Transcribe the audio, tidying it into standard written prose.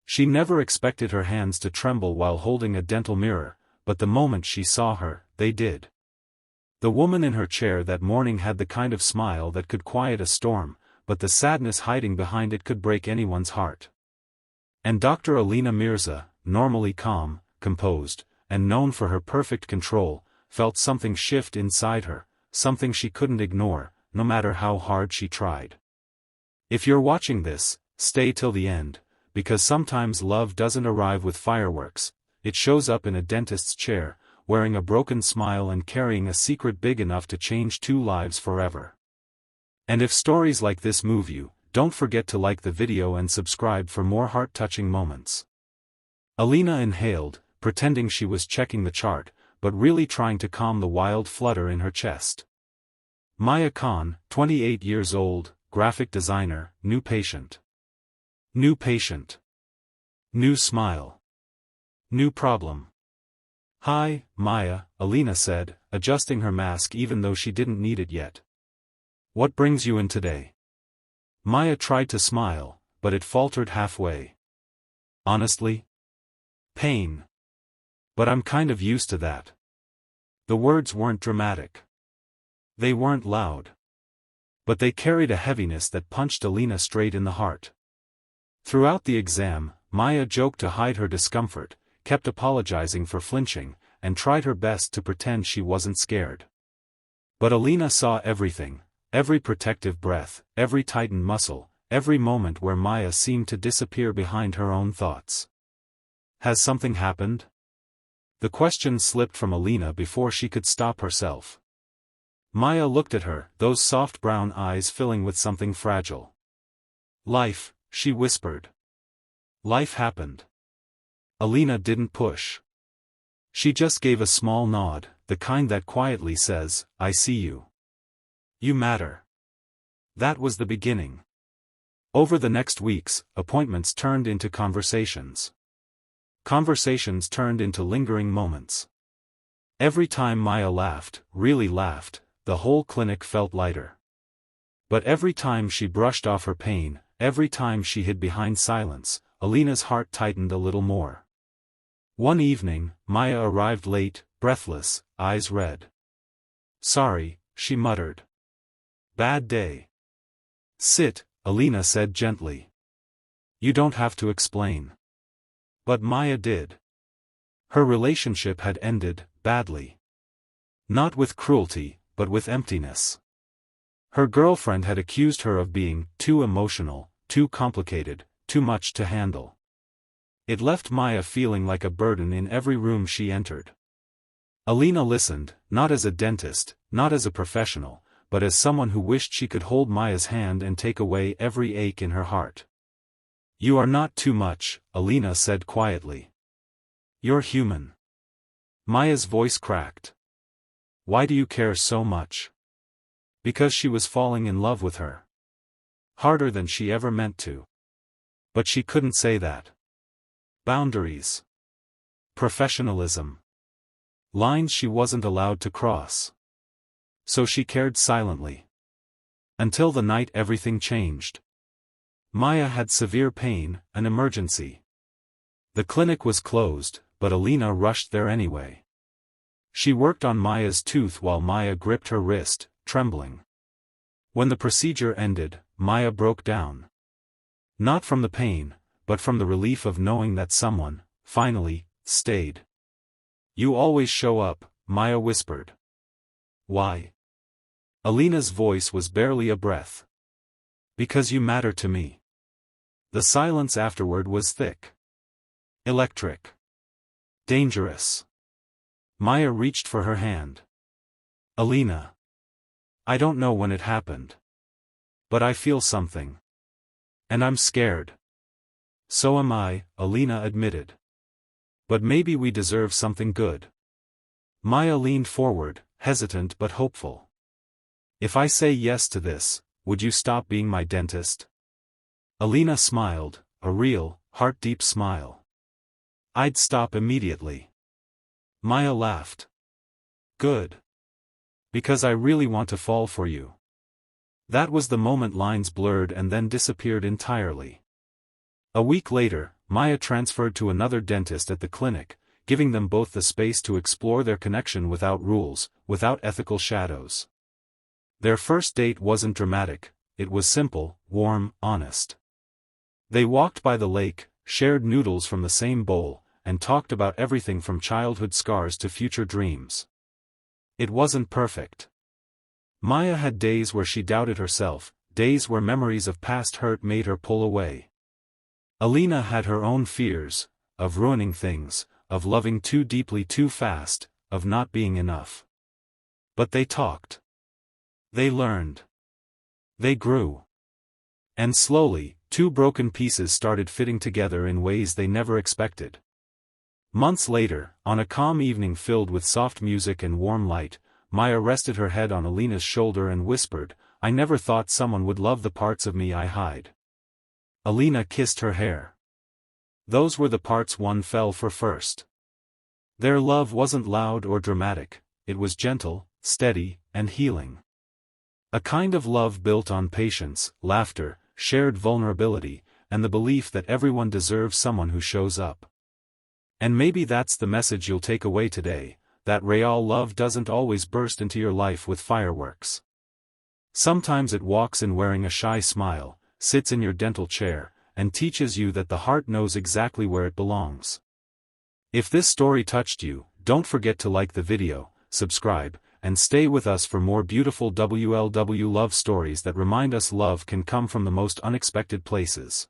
She never expected her hands to tremble while holding a dental mirror, but the moment she saw her, they did. The woman in her chair that morning had the kind of smile that could quiet a storm, but the sadness hiding behind it could break anyone's heart. And Dr. Alina Mirza, normally calm, composed, and known for her perfect control, felt something shift inside her, something she couldn't ignore, no matter how hard she tried. If you're watching this, stay till the end, because sometimes love doesn't arrive with fireworks, it shows up in a dentist's chair, wearing a broken smile and carrying a secret big enough to change two lives forever. And if stories like this move you, don't forget to like the video and subscribe for more heart-touching moments. Alina inhaled, pretending she was checking the chart, but really trying to calm the wild flutter in her chest. Maya Khan, 28 years old, graphic designer, new patient. New patient. New smile. New problem. Hi, Maya, Alina said, adjusting her mask even though she didn't need it yet. What brings you in today? Maya tried to smile, but it faltered halfway. Honestly? Pain. But I'm kind of used to that. The words weren't dramatic. They weren't loud. But they carried a heaviness that punched Alina straight in the heart. Throughout the exam, Maya joked to hide her discomfort, kept apologizing for flinching, and tried her best to pretend she wasn't scared. But Alina saw everything, every protective breath, every tightened muscle, every moment where Maya seemed to disappear behind her own thoughts. Has something happened? The question slipped from Alina before she could stop herself. Maya looked at her, those soft brown eyes filling with something fragile. Life, she whispered. Life happened. Alina didn't push. She just gave a small nod, the kind that quietly says, I see you. You matter. That was the beginning. Over the next weeks, appointments turned into conversations. Conversations turned into lingering moments. Every time Maya laughed, really laughed, the whole clinic felt lighter. But every time she brushed off her pain, every time she hid behind silence, Alina's heart tightened a little more. One evening, Maya arrived late, breathless, eyes red. Sorry, she muttered. Bad day. Sit, Alina said gently. You don't have to explain. But Maya did. Her relationship had ended, badly. Not with cruelty, but with emptiness. Her girlfriend had accused her of being too emotional, too complicated, too much to handle. It left Maya feeling like a burden in every room she entered. Alina listened, not as a dentist, not as a professional, but as someone who wished she could hold Maya's hand and take away every ache in her heart. You are not too much, Alina said quietly. You're human. Maya's voice cracked. Why do you care so much? Because she was falling in love with her. Harder than she ever meant to. But she couldn't say that. Boundaries. Professionalism. Lines she wasn't allowed to cross. So she cared silently. Until the night everything changed. Maya had severe pain, an emergency. The clinic was closed, but Alina rushed there anyway. She worked on Maya's tooth while Maya gripped her wrist, trembling. When the procedure ended, Maya broke down. Not from the pain, but from the relief of knowing that someone, finally, stayed. You always show up, Maya whispered. Why? Alina's voice was barely a breath. Because you matter to me. The silence afterward was thick. Electric. Dangerous. Maya reached for her hand. Alina. I don't know when it happened. But I feel something. And I'm scared. So am I, Alina admitted. But maybe we deserve something good. Maya leaned forward, hesitant but hopeful. If I say yes to this, would you stop being my dentist? Alina smiled, a real, heart-deep smile. I'd stop immediately. Maya laughed. Good. Because I really want to fall for you. That was the moment lines blurred and then disappeared entirely. A week later, Maya transferred to another dentist at the clinic, giving them both the space to explore their connection without rules, without ethical shadows. Their first date wasn't dramatic, it was simple, warm, honest. They walked by the lake, shared noodles from the same bowl, and talked about everything from childhood scars to future dreams. It wasn't perfect. Maya had days where she doubted herself, days where memories of past hurt made her pull away. Alina had her own fears, of ruining things, of loving too deeply too fast, of not being enough. But they talked. They learned. They grew. And slowly, two broken pieces started fitting together in ways they never expected. Months later, on a calm evening filled with soft music and warm light, Maya rested her head on Alina's shoulder and whispered, "I never thought someone would love the parts of me I hide." Alina kissed her hair. Those were the parts one fell for first. Their love wasn't loud or dramatic, it was gentle, steady, and healing. A kind of love built on patience, laughter, shared vulnerability, and the belief that everyone deserves someone who shows up. And maybe that's the message you'll take away today, that real love doesn't always burst into your life with fireworks. Sometimes it walks in wearing a shy smile, sits in your dental chair, and teaches you that the heart knows exactly where it belongs. If this story touched you, don't forget to like the video, subscribe, and stay with us for more beautiful WLW love stories that remind us love can come from the most unexpected places.